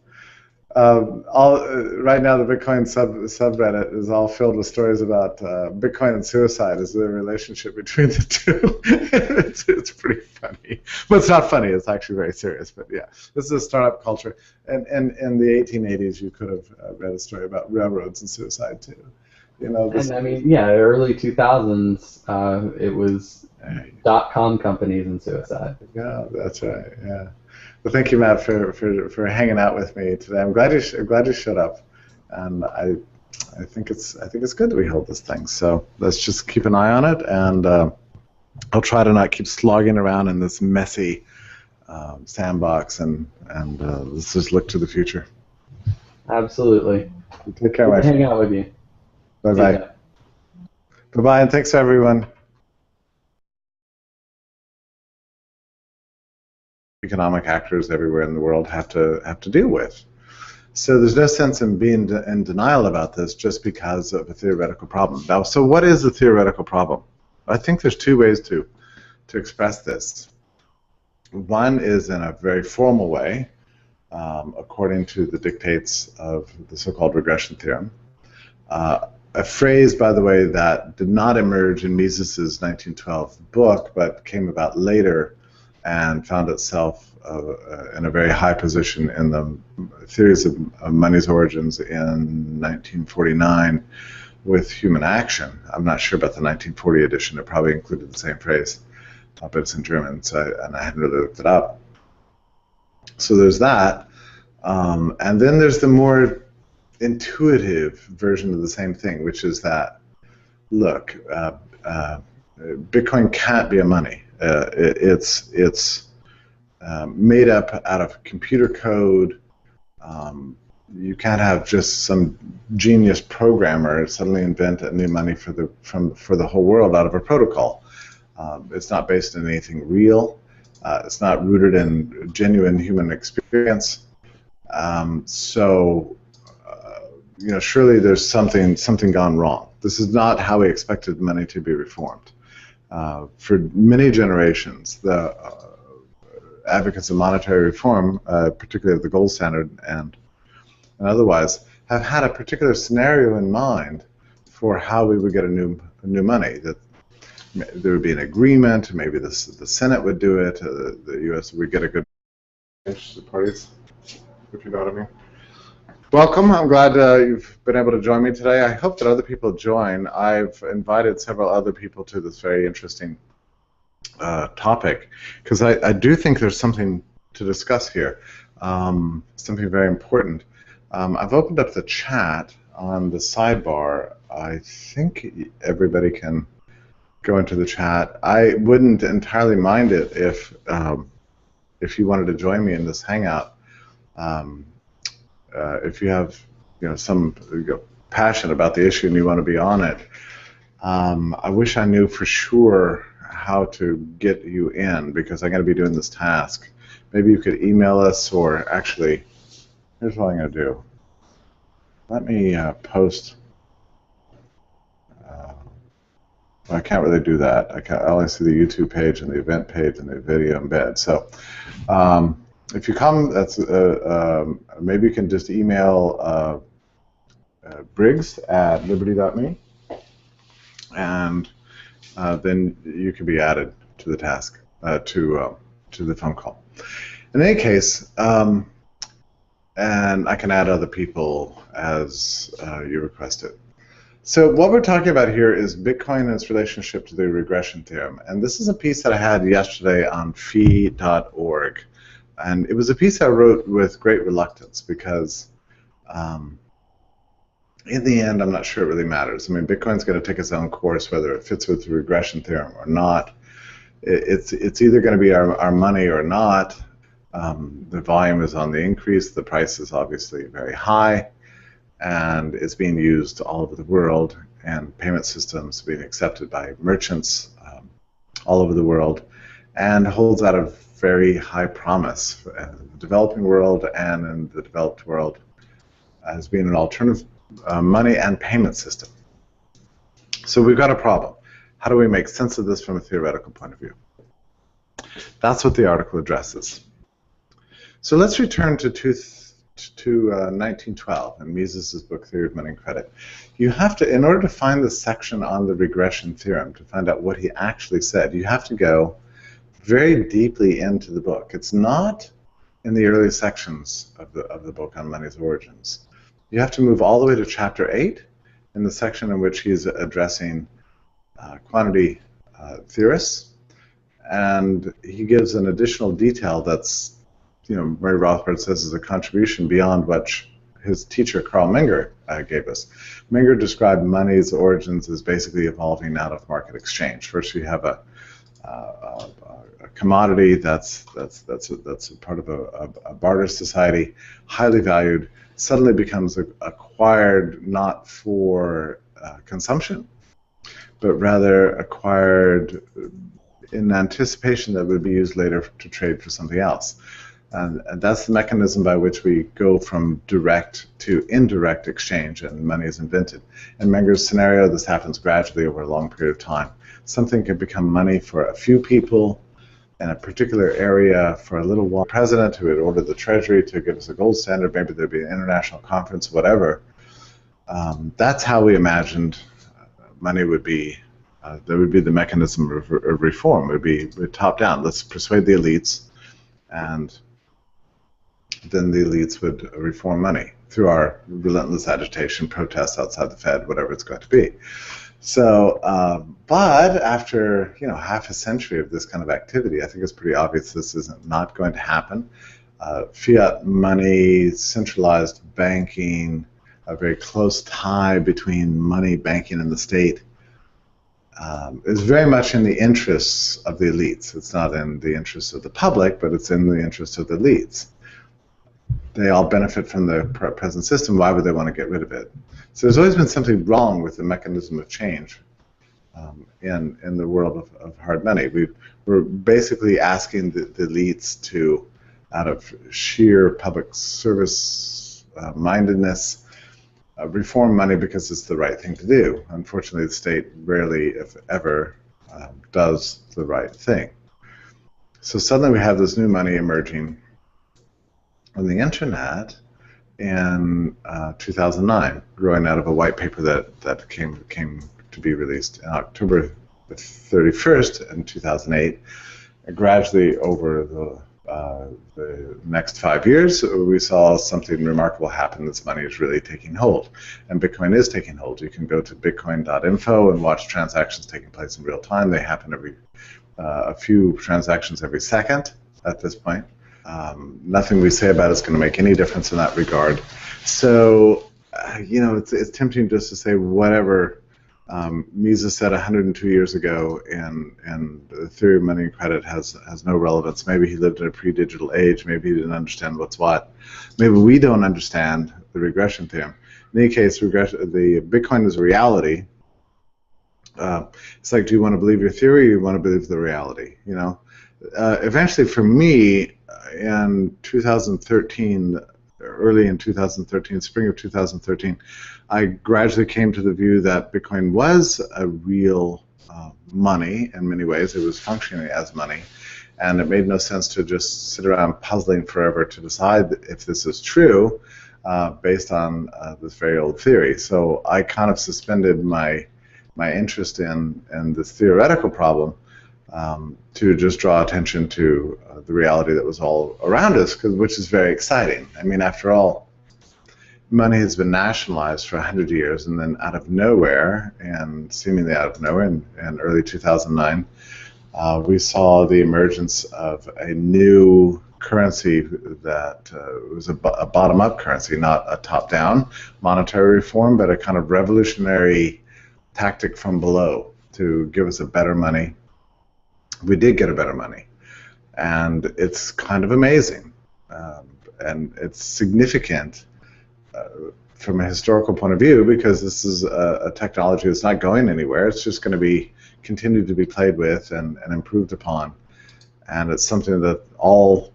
Right now, the Bitcoin subreddit is all filled with stories about Bitcoin and suicide as the relationship between the two. It's pretty funny. Well, it's not funny. It's actually very serious. But yeah, this is a startup culture. And in the 1880s, you could have read a story about railroads and suicide too. And I mean, yeah, early 2000s, it was .com companies and suicide. Yeah, that's right. Yeah. Well, thank you, Matt, for hanging out with me today. I'm glad you showed up, and I think it's good that we hold this thing. So let's just keep an eye on it, and I'll try to not keep slogging around in this messy sandbox, and let's just look to the future. Absolutely. Take care, my friend. Hang out with you. Bye bye. Bye bye, and thanks everyone. Economic actors everywhere in the world have to deal with. So there's no sense in being in denial about this just because of a theoretical problem. Now, so what is a theoretical problem? I think there's two ways to express this. One is in a very formal way, according to the dictates of the so-called regression theorem. A phrase, by the way, that did not emerge in Misess's 1912 book, but came about later and found itself in a very high position in the theories of money's origins in 1949 with human action. I'm not sure about the 1940 edition. It probably included the same phrase, but it's in German, and I hadn't really looked it up. So there's that. And then there's the more intuitive version of the same thing, which is that, look, Bitcoin can't be a money. It's made up out of computer code. You can't have just some genius programmer suddenly invent a new money for the whole world out of a protocol. It's not based on anything real. It's not rooted in genuine human experience. Surely there's something gone wrong. This is not how we expected money to be reformed. For many generations, the advocates of monetary reform, particularly of the gold standard and otherwise, have had a particular scenario in mind for how we would get a new money. That there would be an agreement. Maybe the Senate would do it. The U.S. would get a good interested parties, if you know what I mean. Welcome. I'm glad you've been able to join me today. I hope that other people join. I've invited several other people to this very interesting topic because I do think there's something to discuss here, something very important. I've opened up the chat on the sidebar. I think everybody can go into the chat. I wouldn't entirely mind it if you wanted to join me in this hangout. If you have some passion about the issue and you want to be on it, I wish I knew for sure how to get you in because I'm going to be doing this task. Maybe you could email us, or actually, here's what I'm going to do. Let me post. I can't really do that. I only see the YouTube page and the event page and the video embed. So if you come, that's maybe you can just email Briggs at liberty.me, and then you could be added to the task, to the phone call. In any case, and I can add other people as you request it. So what we're talking about here is Bitcoin and its relationship to the regression theorem. And this is a piece that I had yesterday on fee.org. And it was a piece I wrote with great reluctance because in the end, I'm not sure it really matters. I mean, Bitcoin's going to take its own course, whether it fits with the regression theorem or not. It's either going to be our money or not. The volume is on the increase. The price is obviously very high. And it's being used all over the world, and payment systems being accepted by merchants all over the world, and holds out a very high promise in the developing world and in the developed world as being an alternative money and payment system. So we've got a problem. How do we make sense of this from a theoretical point of view? That's what the article addresses. So let's return to 1912 in Misess's book Theory of Money and Credit. You have to, in order to find the section on the regression theorem, to find out what he actually said, you have to go very deeply into the book. It's not in the early sections of the book on money's origins. You have to move all the way to chapter 8 in the section in which he's addressing quantity theorists, and he gives an additional detail that's, Murray Rothbard says is a contribution beyond what his teacher Carl Menger gave us. Menger described money's origins as basically evolving out of market exchange. First, you have a commodity that's a part of a barter society, highly valued, suddenly becomes acquired not for consumption, but rather acquired in anticipation that it would be used later to trade for something else. And that's the mechanism by which we go from direct to indirect exchange, and money is invented. In Menger's scenario, this happens gradually over a long period of time. Something can become money for a few people in a particular area for a little while. The president who had ordered the Treasury to give us a gold standard, maybe there'd be an international conference, whatever. That's how we imagined money would be. There would be the mechanism of reform. It would be top down. Let's persuade the elites, and then the elites would reform money through our relentless agitation, protests outside the Fed, whatever it's going to be. So, but after half a century of this kind of activity, I think it's pretty obvious this isn't not going to happen. Fiat money, centralized banking, a very close tie between money, banking, and the state is very much in the interests of the elites. It's not in the interests of the public, but it's in the interests of the elites. They all benefit from the present system. Why would they want to get rid of it? So there's always been something wrong with the mechanism of change in the world of hard money. We're basically asking the elites to, out of sheer public service mindedness, reform money because it's the right thing to do. Unfortunately, the state rarely, if ever, does the right thing. So suddenly we have this new money emerging on the internet in 2009, growing out of a white paper that came to be released on October 31st in 2008. And gradually over the next 5 years, we saw something remarkable happen. This money is really taking hold, and Bitcoin is taking hold. You can go to bitcoin.info and watch transactions taking place in real time. They happen every a few transactions every second at this point. Nothing we say about it is going to make any difference in that regard. So, it's tempting just to say whatever Mises said 102 years ago, and the theory of money and credit has no relevance. Maybe he lived in a pre-digital age. Maybe he didn't understand what's what. Maybe we don't understand the regression theorem. In any case, the Bitcoin is a reality. It's like, do you want to believe your theory, or you want to believe the reality? Eventually, for me, in 2013, early in 2013, spring of 2013, I gradually came to the view that Bitcoin was a real money in many ways. It was functioning as money, and it made no sense to just sit around puzzling forever to decide if this is true based on this very old theory. So I kind of suspended my my interest in this theoretical problem to just draw attention to the reality that was all around us, which is very exciting. I mean, after all, money has been nationalized for 100 years, and then out of nowhere, and seemingly out of nowhere, in early 2009, we saw the emergence of a new currency that was a bottom-up currency, not a top-down monetary reform, but a kind of revolutionary tactic from below to give us a better money. We did get a better money, and it's kind of amazing, and it's significant from a historical point of view, because this is a technology that's not going anywhere. It's just going to be continued to be played with and improved upon, and it's something that all